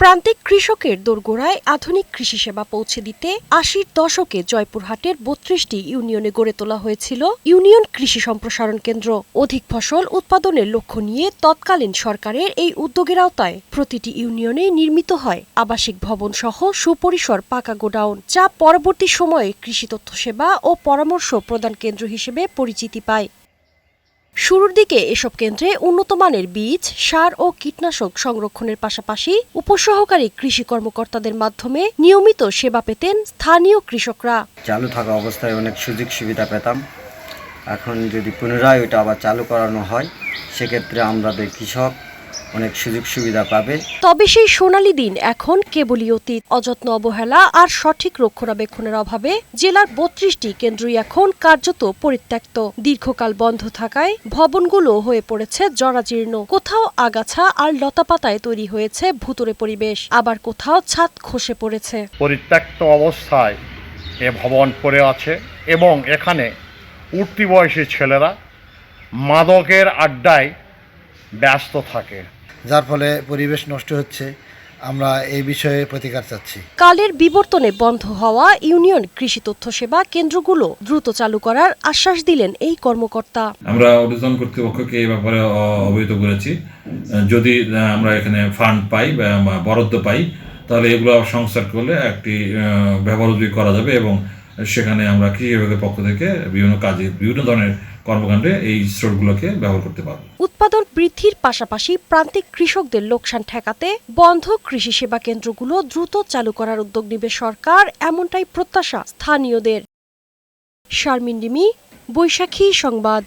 প্রান্তিক কৃষকের দোরগোড়ায় আধুনিক কৃষি সেবা পৌঁছে দিতে ৮০-র দশকে জয়পুরহাটের ৩২টি ইউনিয়নে গড়ে তোলা হয়েছিল ইউনিয়ন কৃষি সম্প্রসারণ কেন্দ্র। অধিক ফসল উৎপাদনের লক্ষ্য নিয়ে তৎকালীন সরকারের এই উদ্যোগের আওতায় প্রতিটি ইউনিয়নে নির্মিত হয় আবাসিক ভবন সহ সুপরিসর পাকা গোডাউন, যা পরবর্তী সময়ে কৃষি তথ্য সেবা ও পরামর্শ প্রদান কেন্দ্র হিসেবে পরিচিতি পায়। শুরুর দিকে এসব কেন্দ্রে উন্নত মানের বীজ, সার ও কীটনাশক সংরক্ষণের পাশাপাশি উপসহকারী কৃষি কর্মকর্তাদের মাধ্যমে নিয়মিত সেবা পেতেন স্থানীয় কৃষকরা। চালু থাকা অবস্থায় অনেক সুযোগ সুবিধা পেতাম। এখন যদি পুনরায় ওটা আবার চালু করানো হয়, সেক্ষেত্রে আমাদের কৃষক অনেক সুযোগ সুবিধা পাবে। তবে সেই সোনালী দিন এখন কেবলই অতীত। অযত্ন অবহেলা আর সঠিক রক্ষণাবেক্ষণের অভাবে জেলার ৩২টি কেন্দ্রই এখন কার্যত পরিত্যক্ত। দীর্ঘকাল বন্ধ থাকায় ভবনগুলো হয়ে পড়েছে জরাজীর্ণ। কোথাও আগাছা আর লতাপাতায় তৈরি হয়েছে ভুতুড়ে পরিবেশ, আবার কোথাও ছাদ খসে পড়েছে। পরিত্যক্ত অবস্থায় এ ভবন পড়ে আছে এবং এখানে উঠতি বয়সী ছেলেরা মাদকের আড্ডায় ব্যস্ত থাকে, যার ফলে পরিবেশ নষ্ট হচ্ছে। আমরা এই বিষয়ে প্রতিকার চাচ্ছি। কালের বিবর্তনে বন্ধ হওয়া ইউনিয়ন কৃষি তথ্য সেবা কেন্দ্রগুলো দ্রুত চালু করার আশ্বাস দিলেন এই কর্মকর্তা। আমরা ঊর্ধ্বতন কর্তৃপক্ষকে এই ব্যাপারে অবহিত করেছি। যদি আমরা এখানে ফান্ড পাই বা বরাদ্দ পাই, তাহলে এগুলো সংস্কার করলে একটি ব্যবহার করা যাবে এবং সেখানে আমরা কৃষি বিভাগের পক্ষ থেকে বিভিন্ন কাজে, বিভিন্ন ধরনের কর্মকাণ্ডে এই স্টোরগুলোকে ব্যবহার করতে পারব। উৎপাদন বৃদ্ধির পাশাপাশি প্রান্তিক কৃষকদের লোকসান ঠেকাতে বন্ধ কৃষি সেবা কেন্দ্রগুলো দ্রুত চালু করার উদ্যোগ নেবে সরকার, এমনটাই প্রত্যাশা স্থানীয়দের। শারমিন রিমি, বৈশাখী সংবাদ।